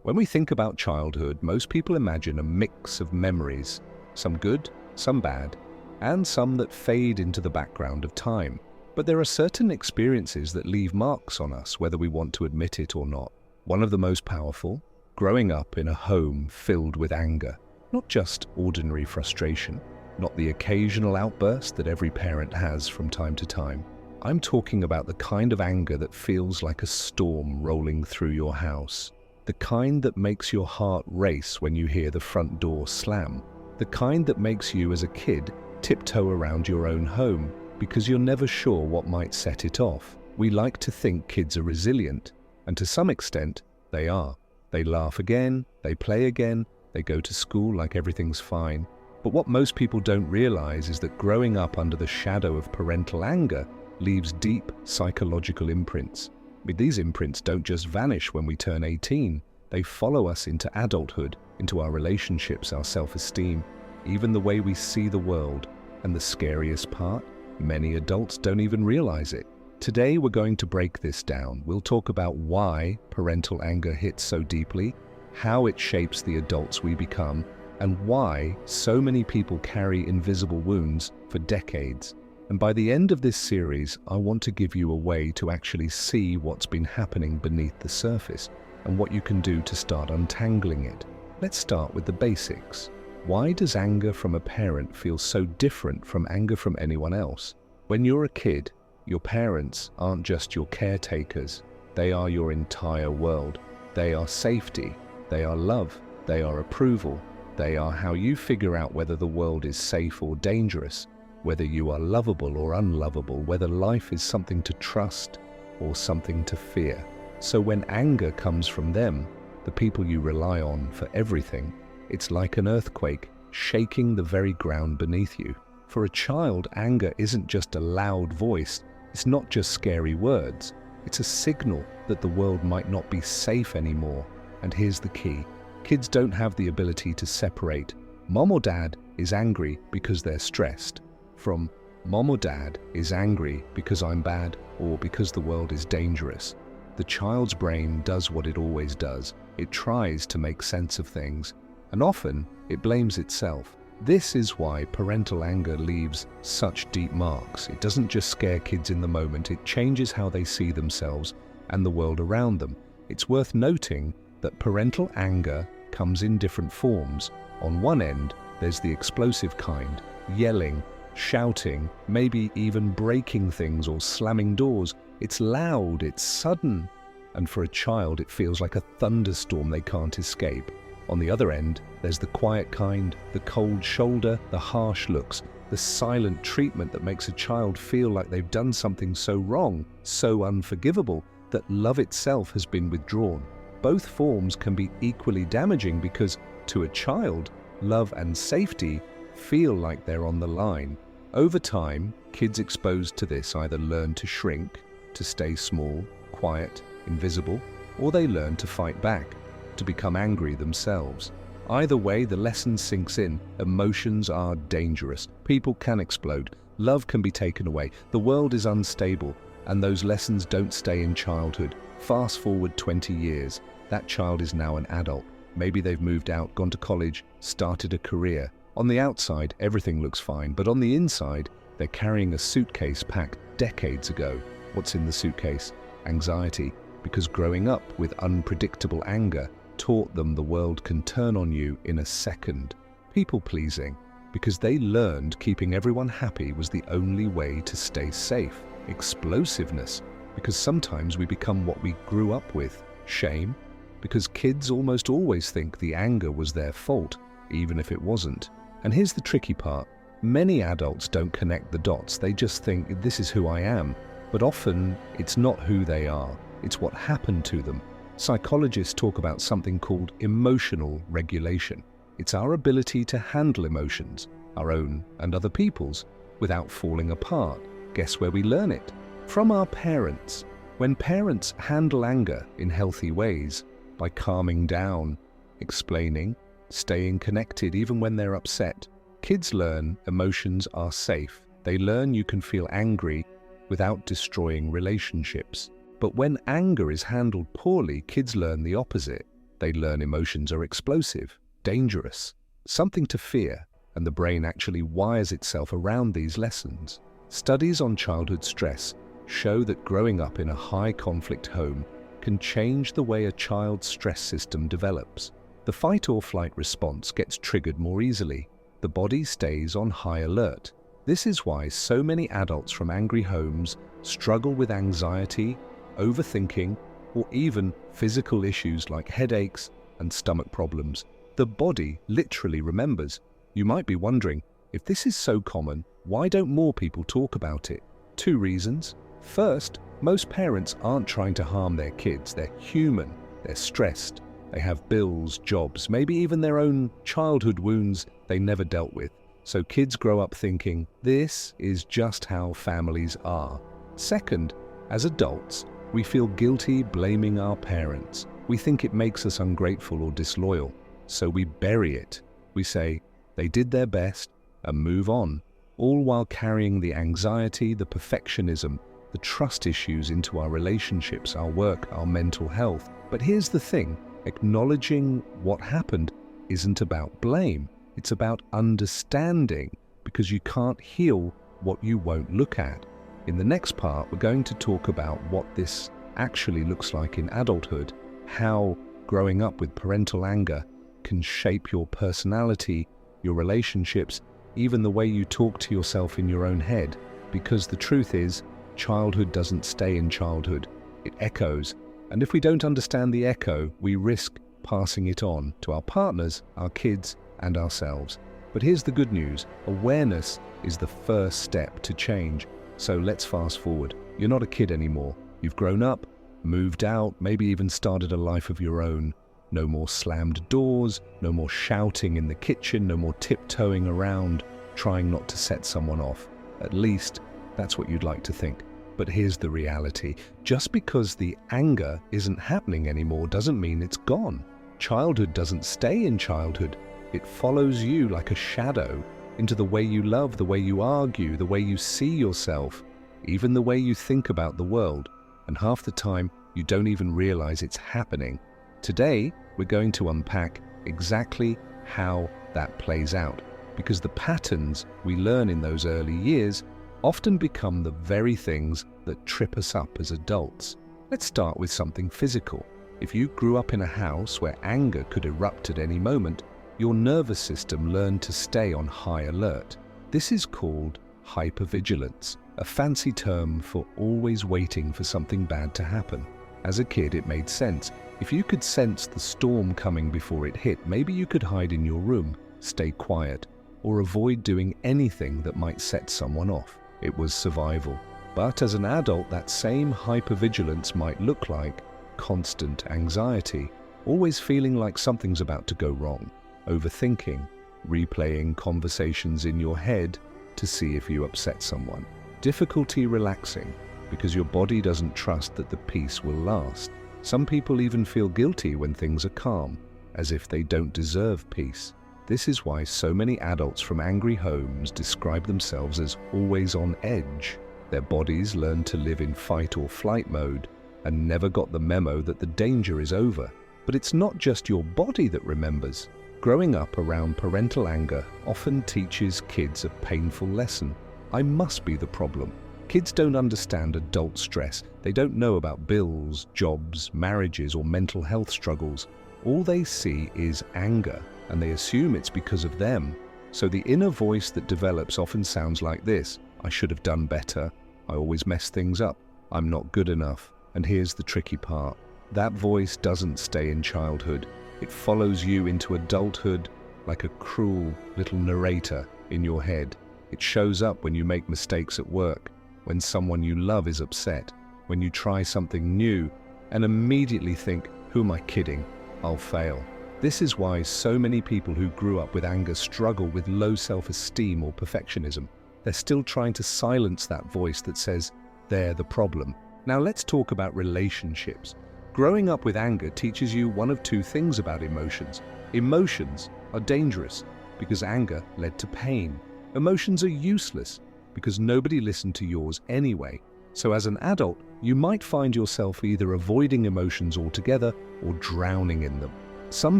When we think about childhood, most people imagine a mix of memories, some good, some bad, and some that fade into the background of time. But there are certain experiences that leave marks on us, whether we want to admit it or not. One of the most powerful, growing up in a home filled with anger. Not just ordinary frustration, not the occasional outburst that every parent has from time to time. I'm talking about the kind of anger that feels like a storm rolling through your house. The kind that makes your heart race when you hear the front door slam. The kind that makes you as a kid tiptoe around your own home because you're never sure what might set it off. We like to think kids are resilient, and to some extent, they are. They laugh again, they play again, they go to school like everything's fine. But what most people don't realize is that growing up under the shadow of parental anger leaves deep psychological imprints. These imprints don't just vanish when we turn 18, they follow us into adulthood, into our relationships, our self-esteem, even the way we see the world. And the scariest part? Many adults don't even realize it. Today we're going to break this down. We'll talk about why parental anger hits so deeply, how it shapes the adults we become, and why so many people carry invisible wounds for decades. And by the end of this series, I want to give you a way to actually see what's been happening beneath the surface and what you can do to start untangling it. Let's start with the basics. Why does anger from a parent feel so different from anger from anyone else? When you're a kid, your parents aren't just your caretakers. They are your entire world. They are safety. They are love. They are approval. They are how you figure out whether the world is safe or dangerous, whether you are lovable or unlovable, whether life is something to trust or something to fear. So when anger comes from them, the people you rely on for everything, it's like an earthquake shaking the very ground beneath you. For a child, anger isn't just a loud voice. It's not just scary words. It's a signal that the world might not be safe anymore. And here's the key. Kids don't have the ability to separate mom or dad is angry because they're stressed from mom or dad is angry because I'm bad or because the world is dangerous. The child's brain does what it always does. It tries to make sense of things, and often it blames itself. This is why parental anger leaves such deep marks. It doesn't just scare kids in the moment, it changes how they see themselves and the world around them. It's worth noting that parental anger comes in different forms. On one end, there's the explosive kind, yelling, shouting, maybe even breaking things or slamming doors. It's loud, it's sudden, and for a child it feels like a thunderstorm they can't escape. On the other end, there's the quiet kind, the cold shoulder, the harsh looks, the silent treatment that makes a child feel like they've done something so wrong, so unforgivable, that love itself has been withdrawn. Both forms can be equally damaging because, to a child, love and safety feel like they're on the line. Over time, kids exposed to this either learn to shrink, to stay small, quiet, invisible, or they learn to fight back, to become angry themselves. Either way, the lesson sinks in. Emotions are dangerous. People can explode. Love can be taken away. The world is unstable, and those lessons don't stay in childhood. Fast forward 20 years. That child is now an adult. Maybe they've moved out, gone to college, started a career. On the outside, everything looks fine, but on the inside, they're carrying a suitcase packed decades ago. What's in the suitcase? Anxiety, because growing up with unpredictable anger taught them the world can turn on you in a second. People-pleasing, because they learned keeping everyone happy was the only way to stay safe. Explosiveness, because sometimes we become what we grew up with. Shame, because kids almost always think the anger was their fault, even if it wasn't. And here's the tricky part. Many adults don't connect the dots. They just think, this is who I am. But often, it's not who they are. It's what happened to them. Psychologists talk about something called emotional regulation. It's our ability to handle emotions, our own and other people's, without falling apart. Guess where we learn it? From our parents. When parents handle anger in healthy ways, by calming down, explaining, staying connected even when they're upset, kids learn emotions are safe. They learn you can feel angry without destroying relationships. But when anger is handled poorly, kids learn the opposite. They learn emotions are explosive, dangerous, something to fear, and the brain actually wires itself around these lessons. Studies on childhood stress show that growing up in a high-conflict home can change the way a child's stress system develops. The fight-or-flight response gets triggered more easily. The body stays on high alert. This is why so many adults from angry homes struggle with anxiety, overthinking, or even physical issues like headaches and stomach problems. The body literally remembers. You might be wondering, if this is so common, why don't more people talk about it? 2 reasons. First, most parents aren't trying to harm their kids. They're human. They're stressed. They have bills, jobs, maybe even their own childhood wounds they never dealt with. So kids grow up thinking, this is just how families are. Second, as adults, we feel guilty blaming our parents. We think it makes us ungrateful or disloyal. So we bury it. We say, they did their best, and move on, all while carrying the anxiety, the perfectionism, the trust issues into our relationships, our work, our mental health. But here's the thing, acknowledging what happened isn't about blame. It's about understanding, because you can't heal what you won't look at. In the next part, we're going to talk about what this actually looks like in adulthood, how growing up with parental anger can shape your personality, your relationships, even the way you talk to yourself in your own head. Because the truth is, childhood doesn't stay in childhood, it echoes. And if we don't understand the echo, we risk passing it on to our partners, our kids, and ourselves. But here's the good news, awareness is the first step to change. So let's fast forward. You're not a kid anymore. You've grown up, moved out, maybe even started a life of your own. No more slammed doors, no more shouting in the kitchen, no more tiptoeing around, trying not to set someone off. At least, that's what you'd like to think. But here's the reality. Just because the anger isn't happening anymore doesn't mean it's gone. Childhood doesn't stay in childhood. It follows you like a shadow into the way you love, the way you argue, the way you see yourself, even the way you think about the world. And half the time, you don't even realize it's happening. Today, we're going to unpack exactly how that plays out, because the patterns we learn in those early years often become the very things that trip us up as adults. Let's start with something physical. If you grew up in a house where anger could erupt at any moment, your nervous system learned to stay on high alert. This is called hypervigilance, a fancy term for always waiting for something bad to happen. As a kid, it made sense. If you could sense the storm coming before it hit, maybe you could hide in your room, stay quiet, or avoid doing anything that might set someone off. It was survival. But as an adult, that same hypervigilance might look like constant anxiety, always feeling like something's about to go wrong, overthinking, replaying conversations in your head to see if you upset someone, difficulty relaxing because your body doesn't trust that the peace will last. Some people even feel guilty when things are calm, as if they don't deserve peace. This is why so many adults from angry homes describe themselves as always on edge. Their bodies learned to live in fight or flight mode and never got the memo that the danger is over. But it's not just your body that remembers. Growing up around parental anger often teaches kids a painful lesson. I must be the problem. Kids don't understand adult stress. They don't know about bills, jobs, marriages, or mental health struggles. All they see is anger, and they assume it's because of them. So the inner voice that develops often sounds like this: I should have done better. I always mess things up. I'm not good enough. And here's the tricky part. That voice doesn't stay in childhood. It follows you into adulthood like a cruel little narrator in your head. It shows up when you make mistakes at work, when someone you love is upset, when you try something new and immediately think, who am I kidding? I'll fail. This is why so many people who grew up with anger struggle with low self-esteem or perfectionism. They're still trying to silence that voice that says they're the problem. Now let's talk about relationships. Growing up with anger teaches you one of 2 things about emotions. Emotions are dangerous because anger led to pain. Emotions are useless because nobody listened to yours anyway. So as an adult, you might find yourself either avoiding emotions altogether or drowning in them. Some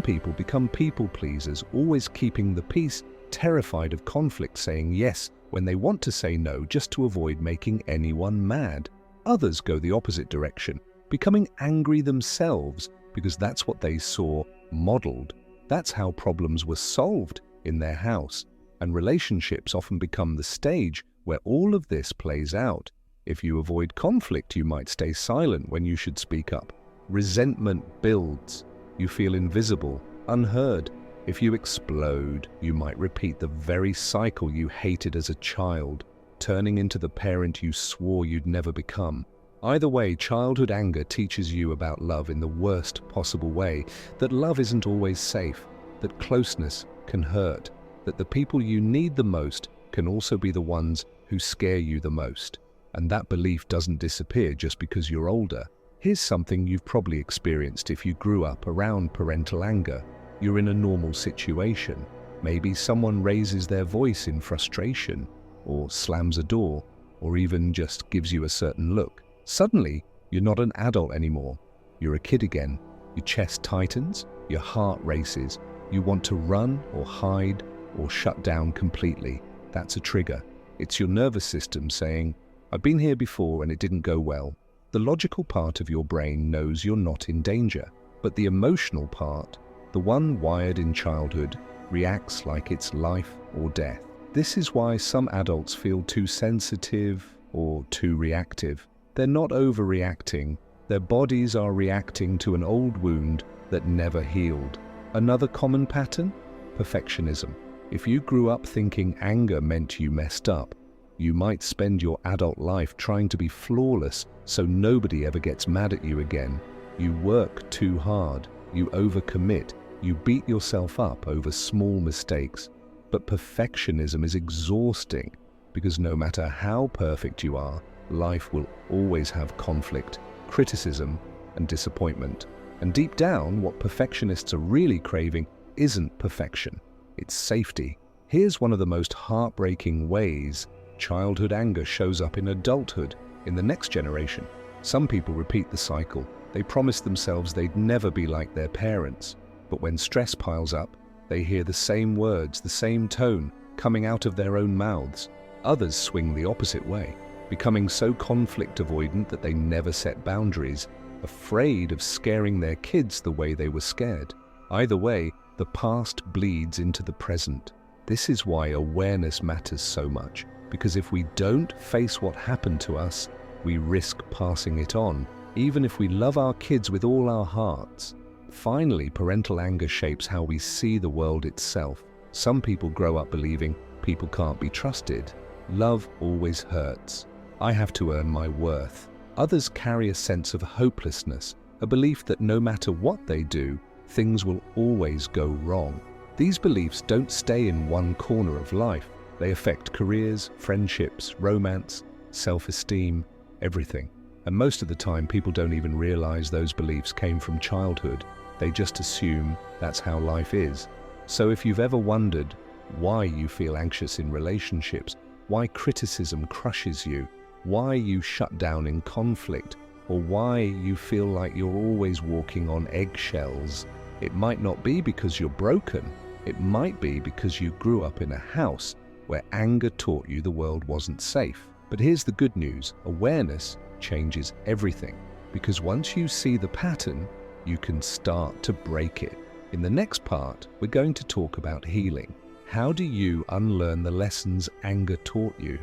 people become people pleasers, always keeping the peace, terrified of conflict, saying yes when they want to say no just to avoid making anyone mad. Others go the opposite direction, becoming angry themselves because that's what they saw modeled. That's how problems were solved in their house, and relationships often become the stage where all of this plays out. If you avoid conflict, you might stay silent when you should speak up. Resentment builds. You feel invisible, unheard. If you explode, you might repeat the very cycle you hated as a child, turning into the parent you swore you'd never become. Either way, childhood anger teaches you about love in the worst possible way, that love isn't always safe, that closeness can hurt, that the people you need the most can also be the ones who scare you the most. And that belief doesn't disappear just because you're older. Here's something you've probably experienced if you grew up around parental anger. You're in a normal situation. Maybe someone raises their voice in frustration, or slams a door, or even just gives you a certain look. Suddenly, you're not an adult anymore. You're a kid again. Your chest tightens, your heart races. You want to run or hide or shut down completely. That's a trigger. It's your nervous system saying, "I've been here before and it didn't go well." The logical part of your brain knows you're not in danger, but the emotional part, the one wired in childhood, reacts like it's life or death. This is why some adults feel too sensitive or too reactive. They're not overreacting. Their bodies are reacting to an old wound that never healed. Another common pattern? Perfectionism. If you grew up thinking anger meant you messed up, you might spend your adult life trying to be flawless so nobody ever gets mad at you again. You work too hard. You overcommit. You beat yourself up over small mistakes. But perfectionism is exhausting because no matter how perfect you are, life will always have conflict, criticism, and disappointment. And deep down, what perfectionists are really craving isn't perfection. It's safety. Here's one of the most heartbreaking ways childhood anger shows up in adulthood, in the next generation. Some people repeat the cycle. They promise themselves they'd never be like their parents. But when stress piles up, they hear the same words, the same tone, coming out of their own mouths. Others swing the opposite way, becoming so conflict avoidant that they never set boundaries, afraid of scaring their kids the way they were scared. Either way, the past bleeds into the present. This is why awareness matters so much, because if we don't face what happened to us, we risk passing it on, even if we love our kids with all our hearts. Finally, parental anger shapes how we see the world itself. Some people grow up believing people can't be trusted. Love always hurts. I have to earn my worth. Others carry a sense of hopelessness, a belief that no matter what they do, things will always go wrong. These beliefs don't stay in one corner of life. They affect careers, friendships, romance, self-esteem, everything. And most of the time, people don't even realize those beliefs came from childhood. They just assume that's how life is. So if you've ever wondered why you feel anxious in relationships, why criticism crushes you, why you shut down in conflict, or why you feel like you're always walking on eggshells, it might not be because you're broken. It might be because you grew up in a house where anger taught you the world wasn't safe. But here's the good news. Awareness changes everything, because once you see the pattern, you can start to break it. In the next part, we're going to talk about healing. How do you unlearn the lessons anger taught you?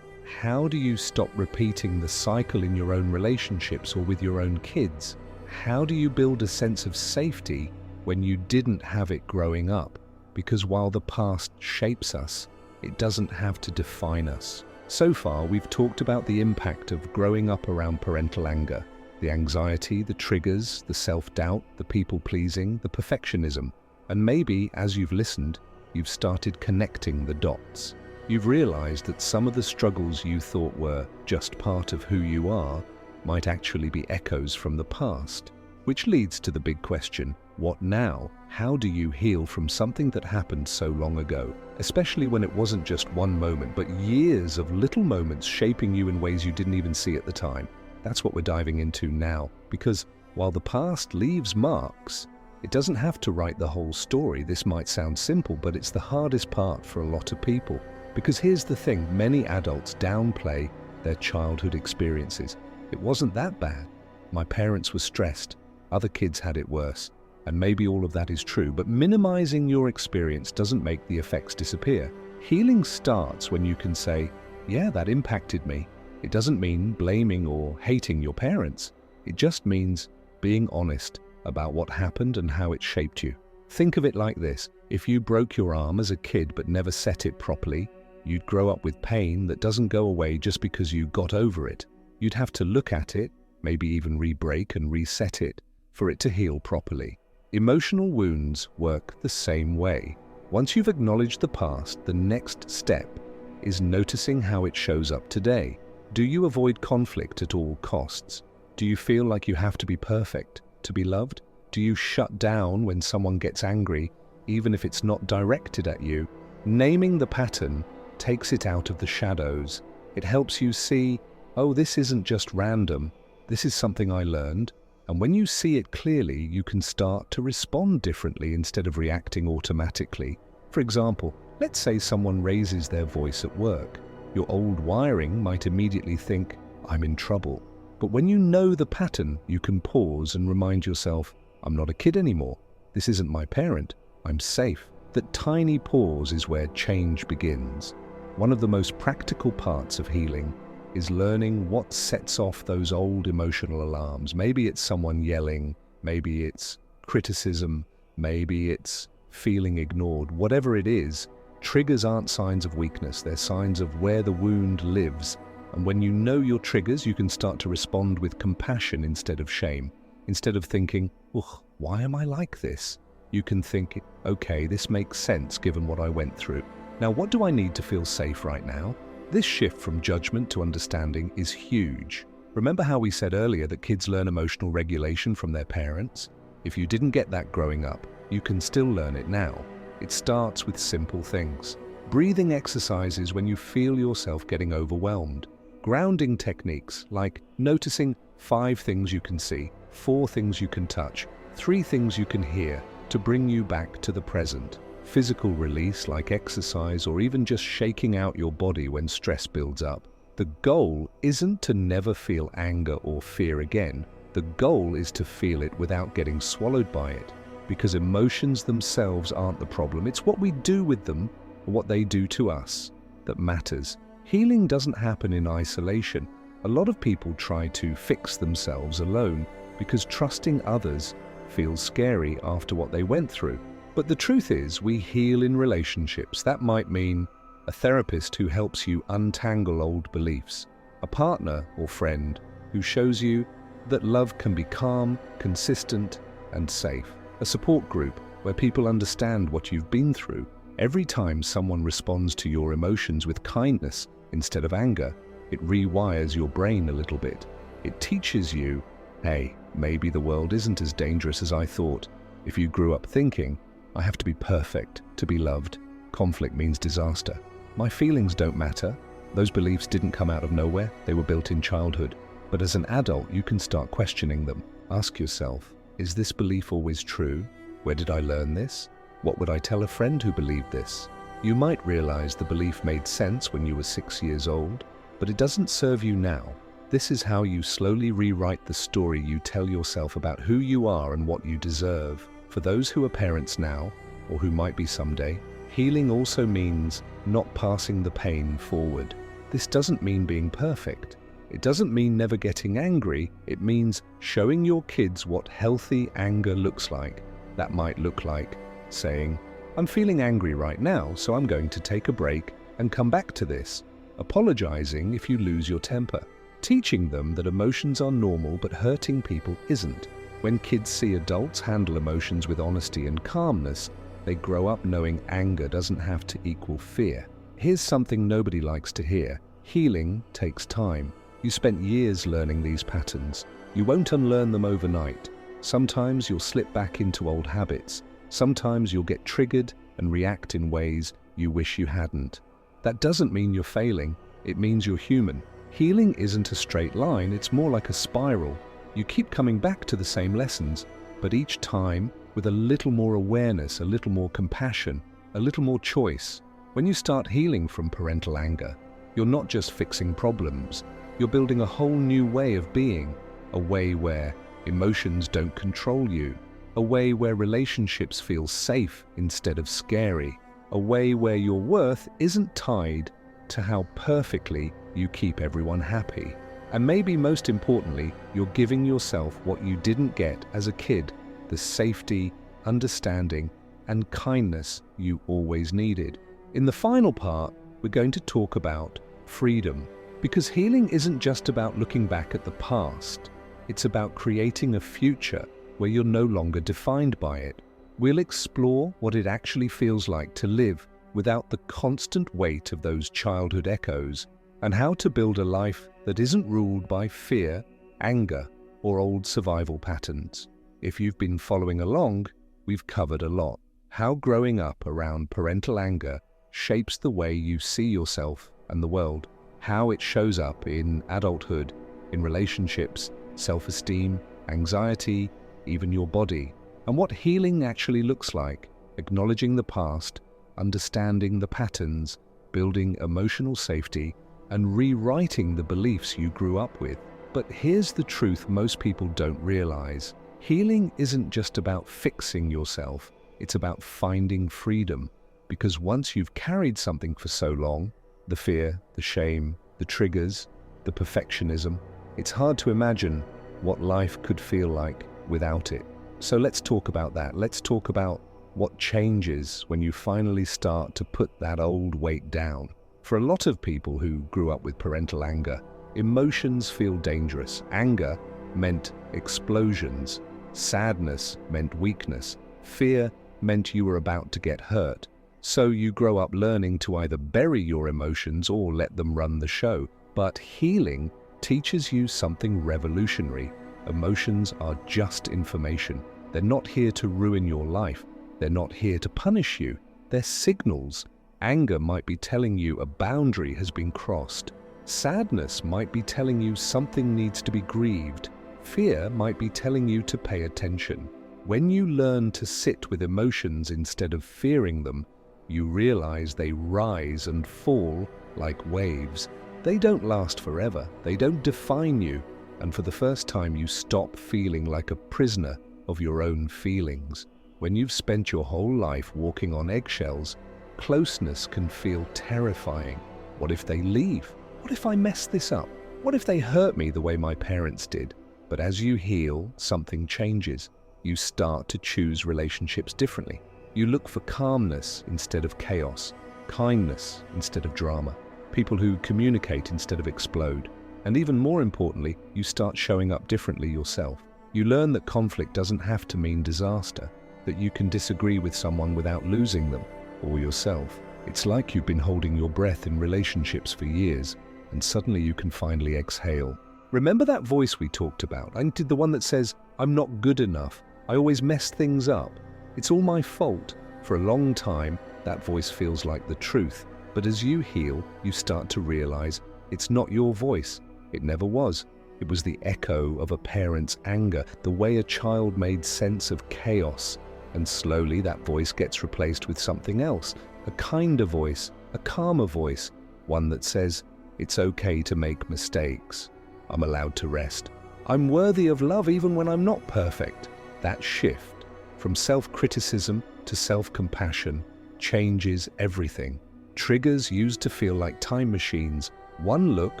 How do you stop repeating the cycle in your own relationships or with your own kids? How do you build a sense of safety when you didn't have it growing up? Because while the past shapes us, it doesn't have to define us. So far, we've talked about the impact of growing up around parental anger, the anxiety, the triggers, the self-doubt, the people-pleasing, the perfectionism. And maybe, as you've listened, you've started connecting the dots. You've realized that some of the struggles you thought were just part of who you are might actually be echoes from the past. Which leads to the big question, what now? How do you heal from something that happened so long ago? Especially when it wasn't just one moment, but years of little moments shaping you in ways you didn't even see at the time. That's what we're diving into now, because while the past leaves marks, It doesn't have to write the whole story. This might sound simple, but it's the hardest part for a lot of people. Because here's the thing, many adults downplay their childhood experiences. It wasn't that bad. My parents were stressed. Other kids had it worse. And maybe all of that is true, but minimizing your experience doesn't make the effects disappear. Healing starts when you can say, yeah, that impacted me. It doesn't mean blaming or hating your parents. It just means being honest about what happened and how it shaped you. Think of it like this. If you broke your arm as a kid but never set it properly, you'd grow up with pain that doesn't go away just because you got over it. You'd have to look at it, maybe even re-break and reset it, for it to heal properly. Emotional wounds work the same way. Once you've acknowledged the past, the next step is noticing how it shows up today. Do you avoid conflict at all costs? Do you feel like you have to be perfect to be loved? Do you shut down when someone gets angry, even if it's not directed at you? Naming the pattern takes it out of the shadows. It helps you see, oh, this isn't just random. This is something I learned. And when you see it clearly, you can start to respond differently instead of reacting automatically. For example, let's say someone raises their voice at work. Your old wiring might immediately think, I'm in trouble. But when you know the pattern, you can pause and remind yourself, I'm not a kid anymore. This isn't my parent. I'm safe. That tiny pause is where change begins. One of the most practical parts of healing is learning what sets off those old emotional alarms. Maybe it's someone yelling, maybe it's criticism, maybe it's feeling ignored. Whatever it is, triggers aren't signs of weakness. They're signs of where the wound lives. And when you know your triggers, you can start to respond with compassion instead of shame. Instead of thinking, ugh, why am I like this? You can think, okay, this makes sense given what I went through. Now, what do I need to feel safe right now? This shift from judgment to understanding is huge. Remember how we said earlier that kids learn emotional regulation from their parents? If you didn't get that growing up, you can still learn it now. It starts with simple things. Breathing exercises when you feel yourself getting overwhelmed. Grounding techniques like noticing 5 things you can see, 4 things you can touch, 3 things you can hear to bring you back to the present. Physical release like exercise or even just shaking out your body when stress builds up. The goal isn't to never feel anger or fear again. The goal is to feel it without getting swallowed by it. Because emotions themselves aren't the problem. It's what we do with them or what they do to us that matters. Healing doesn't happen in isolation. A lot of people try to fix themselves alone because trusting others feels scary after what they went through. But the truth is, we heal in relationships. That might mean a therapist who helps you untangle old beliefs, a partner or friend who shows you that love can be calm, consistent, and safe, a support group where people understand what you've been through. Every time someone responds to your emotions with kindness instead of anger, it rewires your brain a little bit. It teaches you, hey, maybe the world isn't as dangerous as I thought. If you grew up thinking, I have to be perfect to be loved, conflict means disaster. My feelings don't matter. Those beliefs didn't come out of nowhere. They were built in childhood. But as an adult, you can start questioning them. Ask yourself, is this belief always true? Where did I learn this? What would I tell a friend who believed this? You might realize the belief made sense when you were 6 years old, but it doesn't serve you now. This is how you slowly rewrite the story you tell yourself about who you are and what you deserve. For those who are parents now, or who might be someday, healing also means not passing the pain forward. This doesn't mean being perfect. It doesn't mean never getting angry. It means showing your kids what healthy anger looks like. That might look like saying, I'm feeling angry right now, so I'm going to take a break and come back to this. Apologizing if you lose your temper. Teaching them that emotions are normal but hurting people isn't. When kids see adults handle emotions with honesty and calmness, they grow up knowing anger doesn't have to equal fear. Here's something nobody likes to hear. Healing takes time. You spent years learning these patterns. You won't unlearn them overnight. Sometimes you'll slip back into old habits. Sometimes you'll get triggered and react in ways you wish you hadn't. That doesn't mean you're failing. It means you're human. Healing isn't a straight line. It's more like a spiral. You keep coming back to the same lessons, but each time with a little more awareness, a little more compassion, a little more choice. When you start healing from parental anger, you're not just fixing problems, you're building a whole new way of being, a way where emotions don't control you, a way where relationships feel safe instead of scary, a way where your worth isn't tied to how perfectly you keep everyone happy. And maybe most importantly, you're giving yourself what you didn't get as a kid, the safety, understanding, and kindness you always needed. In the final part, we're going to talk about freedom, because healing isn't just about looking back at the past. It's about creating a future where you're no longer defined by it. We'll explore what it actually feels like to live without the constant weight of those childhood echoes, and how to build a life that isn't ruled by fear, anger, or old survival patterns. If you've been following along, we've covered a lot. How growing up around parental anger shapes the way you see yourself and the world. How it shows up in adulthood, in relationships, self-esteem, anxiety, even your body. And what healing actually looks like, acknowledging the past, understanding the patterns, building emotional safety, and rewriting the beliefs you grew up with. But here's the truth most people don't realize. Healing isn't just about fixing yourself, it's about finding freedom. Because once you've carried something for so long, the fear, the shame, the triggers, the perfectionism, it's hard to imagine what life could feel like without it. So let's talk about that. Let's talk about what changes when you finally start to put that old weight down. For a lot of people who grew up with parental anger, emotions feel dangerous. Anger meant explosions. Sadness meant weakness. Fear meant you were about to get hurt. So you grow up learning to either bury your emotions or let them run the show. But healing teaches you something revolutionary. Emotions are just information. They're not here to ruin your life. They're not here to punish you. They're signals. Anger might be telling you a boundary has been crossed. Sadness might be telling you something needs to be grieved. Fear might be telling you to pay attention. When you learn to sit with emotions instead of fearing them, you realize they rise and fall like waves. They don't last forever. They don't define you. And for the first time, you stop feeling like a prisoner of your own feelings. When you've spent your whole life walking on eggshells, closeness can feel terrifying. What if they leave? What if I mess this up? What if they hurt me the way my parents did? But as you heal, something changes. You start to choose relationships differently. You look for calmness instead of chaos, kindness instead of drama, people who communicate instead of explode. And even more importantly, you start showing up differently yourself. You learn that conflict doesn't have to mean disaster, that you can disagree with someone without losing them or yourself. It's like you've been holding your breath in relationships for years, and suddenly you can finally exhale. Remember that voice we talked about? I did the one that says, I'm not good enough. I always mess things up. It's all my fault. For a long time, that voice feels like the truth. But as you heal, you start to realize it's not your voice. It never was. It was the echo of a parent's anger, the way a child made sense of chaos. And slowly that voice gets replaced with something else, a kinder voice, a calmer voice, one that says, it's okay to make mistakes. I'm allowed to rest. I'm worthy of love even when I'm not perfect. That shift from self-criticism to self-compassion changes everything. Triggers used to feel like time machines. One look,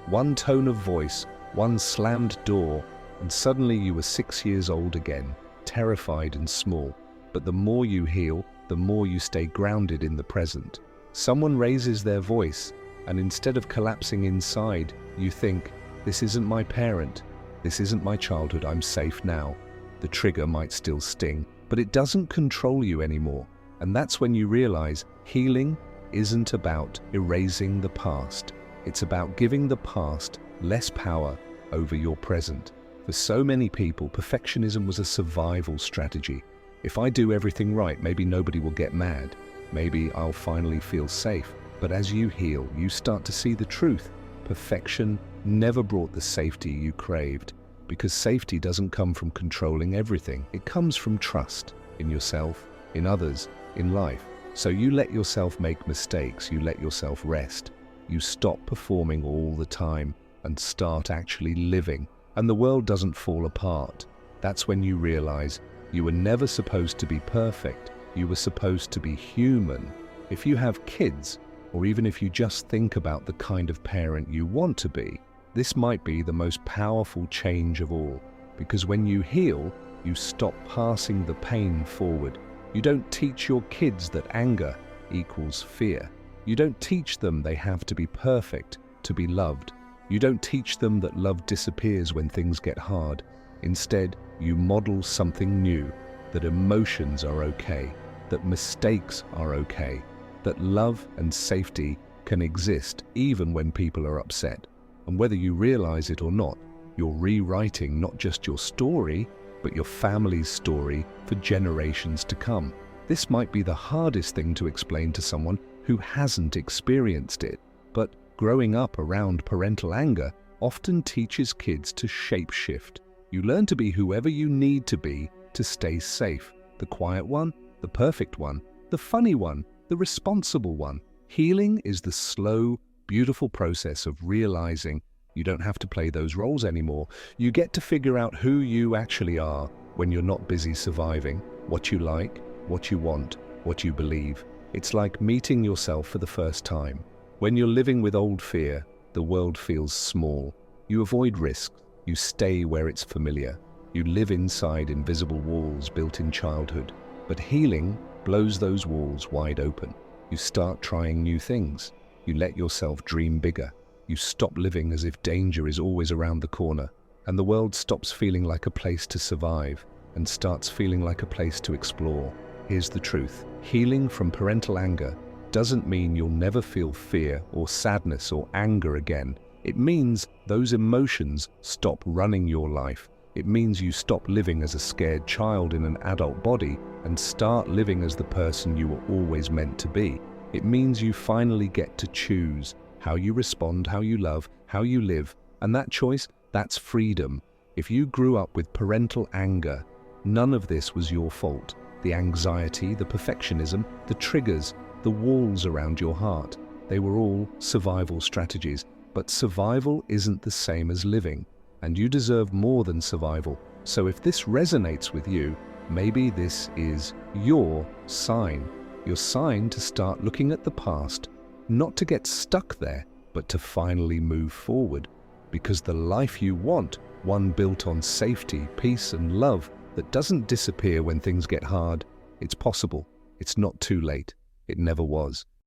one tone of voice, one slammed door, and suddenly you were 6 years old again, terrified and small. But the more you heal, the more you stay grounded in the present. Someone raises their voice, and instead of collapsing inside, you think, this isn't my parent, this isn't my childhood, I'm safe now. The trigger might still sting, but it doesn't control you anymore. And that's when you realize healing isn't about erasing the past. It's about giving the past less power over your present. For so many people, perfectionism was a survival strategy. If I do everything right, maybe nobody will get mad. Maybe I'll finally feel safe. But as you heal, you start to see the truth. Perfection never brought the safety you craved, because safety doesn't come from controlling everything. It comes from trust. in yourself, in others, in life. So you let yourself make mistakes, you let yourself rest. You stop performing all the time and start actually living, and the world doesn't fall apart. That's when you realize you were never supposed to be perfect. You were supposed to be human. If you have kids, or even if you just think about the kind of parent you want to be, this might be the most powerful change of all, because when you heal, you stop passing the pain forward. You don't teach your kids that anger equals fear. You don't teach them they have to be perfect to be loved. You don't teach them that love disappears when things get hard. Instead, you model something new, that emotions are okay, that mistakes are okay, that love and safety can exist even when people are upset. And whether you realize it or not, you're rewriting not just your story, but your family's story for generations to come. This might be the hardest thing to explain to someone who hasn't experienced it, but growing up around parental anger often teaches kids to shapeshift. You learn to be whoever you need to be to stay safe. The quiet one, the perfect one, the funny one, the responsible one. Healing is the slow, beautiful process of realizing you don't have to play those roles anymore. You get to figure out who you actually are when you're not busy surviving, what you like, what you want, what you believe. It's like meeting yourself for the first time. When you're living with old fear, the world feels small. You avoid risks. You stay where it's familiar. You live inside invisible walls built in childhood. But healing blows those walls wide open. You start trying new things. You let yourself dream bigger. You stop living as if danger is always around the corner, and the world stops feeling like a place to survive and starts feeling like a place to explore. Here's the truth. Healing from parental anger doesn't mean you'll never feel fear or sadness or anger again. It means those emotions stop running your life. It means you stop living as a scared child in an adult body and start living as the person you were always meant to be. It means you finally get to choose how you respond, how you love, how you live, and that choice, that's freedom. If you grew up with parental anger, none of this was your fault. The anxiety, the perfectionism, the triggers, the walls around your heart, they were all survival strategies. But survival isn't the same as living, and you deserve more than survival. So if this resonates with you, maybe this is your sign to start looking at the past, not to get stuck there, but to finally move forward. Because the life you want, one built on safety, peace, and love that doesn't disappear when things get hard, it's possible. It's not too late. It never was.